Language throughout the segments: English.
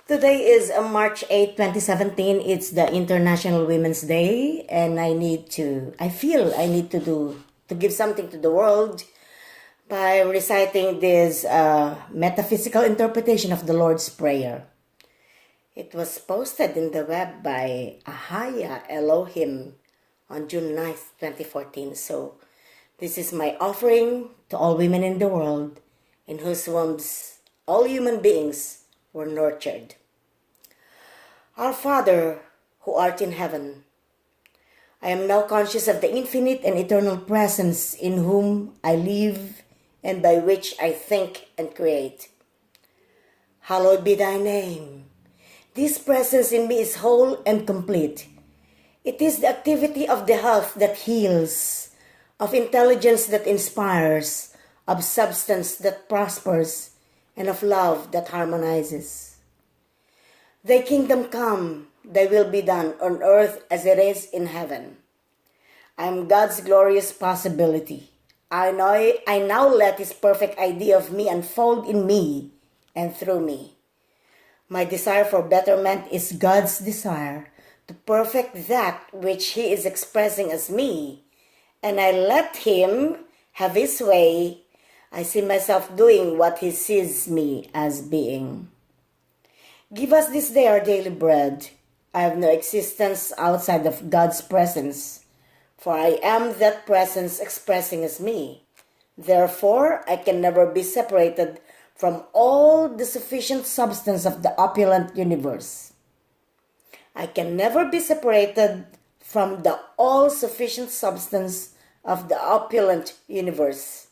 Today is March 8, 2017. It's the International Women's Day, and I feel I need to give something to the world by reciting this metaphysical interpretation of the Lord's Prayer. It was posted in the web by Ahaya Elohim on June 9th, 2014. So this is my offering to all women in the world in whose wombs all human beings were nurtured. Our Father, who art in heaven, I am now conscious of the infinite and eternal presence in whom I live and by which I think and create. Hallowed be thy name. This presence in me is whole and complete. It is the activity of the health that heals, of intelligence that inspires, of substance that prospers, and of love that harmonizes. Thy kingdom come, thy will be done on earth as it is in heaven. I am God's glorious possibility. I now let his perfect idea of me unfold in me and through me. My desire for betterment is God's desire to perfect that which he is expressing as me, and I let him have his way. I see myself doing what he sees me as being. Give us this day our daily bread. I have no existence outside of God's presence, for I am that presence expressing as me. Therefore, I can never be separated from all the sufficient substance of the opulent universe. I can never be separated from the all-sufficient substance of the opulent universe.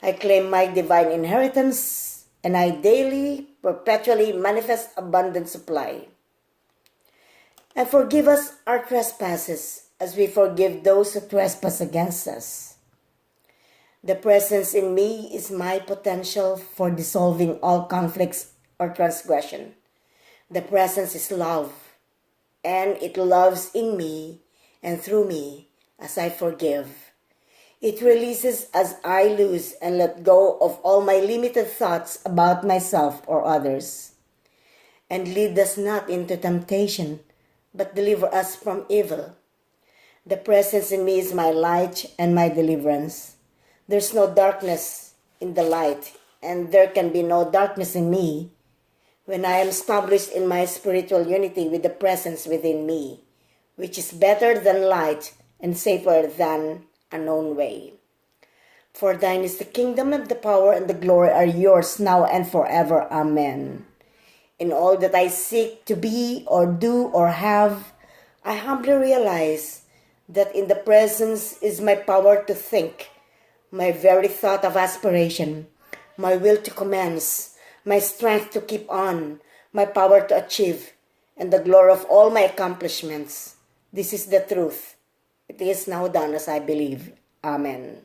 I claim my divine inheritance, and I daily, perpetually manifest abundant supply. And forgive us our trespasses, as we forgive those who trespass against us. The presence in me is my potential for dissolving all conflicts or transgression. The presence is love, and it loves in me and through me as I forgive. It releases as I lose and let go of all my limited thoughts about myself or others. And lead us not into temptation, but deliver us from evil. The presence in me is my light and my deliverance. There's no darkness in the light, and there can be no darkness in me when I am established in my spiritual unity with the presence within me, which is better than light and safer than a known way. For thine is the kingdom and the power and the glory are yours now and forever. Amen. In all that I seek to be or do or have, I humbly realize that in the presence is my power to think, my very thought of aspiration, my will to commence, my strength to keep on, my power to achieve, and the glory of all my accomplishments. This is the truth. It is now done as I believe. Amen.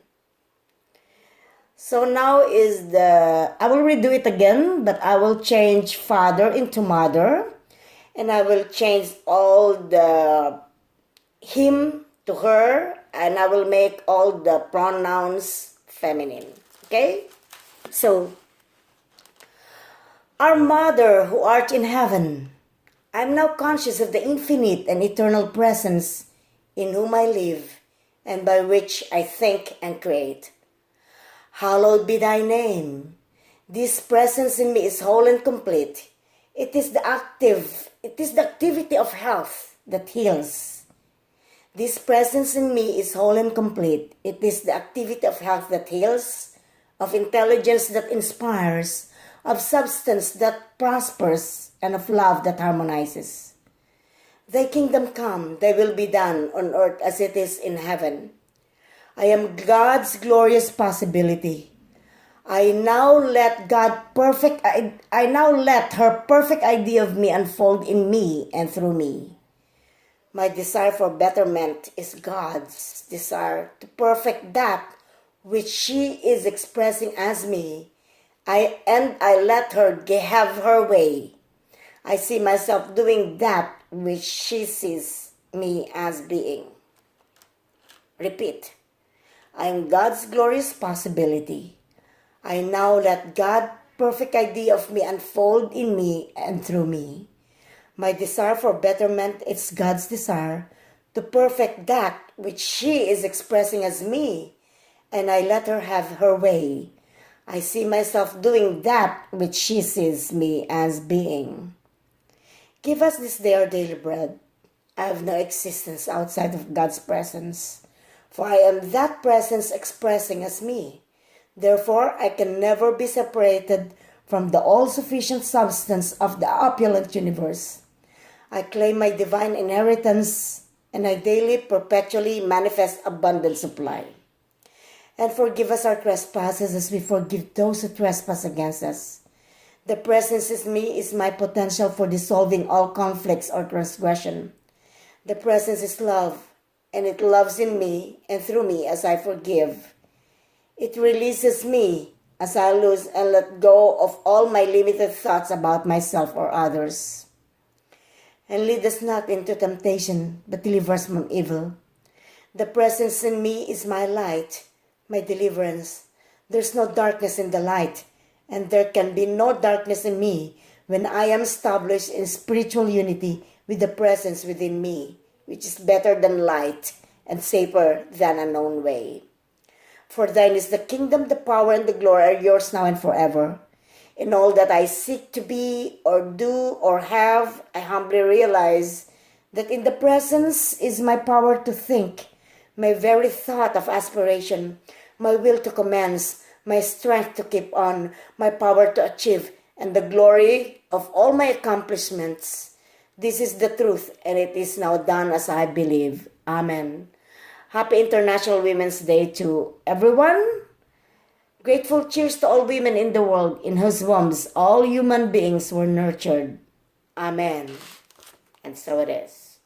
So now I will redo it again, but I will change father into mother, and I will change all the him to her, and I will make all the pronouns feminine. Okay? So, our Mother who art in heaven, I am now conscious of the infinite and eternal presence in whom I live and by which I think and create. Hallowed be thy name. This presence in me is whole and complete. It is the activity of health that heals. This presence in me is whole and complete. It is the activity of health that heals, of intelligence that inspires, of substance that prospers, and of love that harmonizes. Thy kingdom come, thy will be done on earth as it is in heaven. I am God's glorious possibility. I now let her perfect idea of me unfold in me and through me. My desire for betterment is God's desire to perfect that which she is expressing as me. I let her have her way. I see myself doing that which she sees me as being. Repeat. I am God's glorious possibility. I now let God perfect idea of me unfold in me and through me. My desire for betterment is God's desire to perfect that which she is expressing as me, and I let her have her way. I see myself doing that which she sees me as being. Give us this day our daily bread. I have no existence outside of God's presence, for I am that presence expressing as me. Therefore, I can never be separated from the all-sufficient substance of the opulent universe. I claim my divine inheritance, and I daily, perpetually manifest abundant supply. And forgive us our trespasses as we forgive those who trespass against us. The presence in me is my potential for dissolving all conflicts or transgression. The presence is love, and it loves in me and through me as I forgive. It releases me as I lose and let go of all my limited thoughts about myself or others. And lead us not into temptation, but deliver us from evil. The presence in me is my light, my deliverance. There's no darkness in the light, and there can be no darkness in me when I am established in spiritual unity with the presence within me, which is better than light and safer than a known way. For thine is the kingdom, the power, and the glory are yours now and forever. In all that I seek to be or do or have, I humbly realize that in the presence is my power to think, my very thought of aspiration, my will to commence, my strength to keep on, my power to achieve, and the glory of all my accomplishments. This is the truth, and it is now done as I believe. Amen. Happy International Women's Day to everyone. Grateful cheers to all women in the world in whose wombs all human beings were nurtured. Amen. And so it is.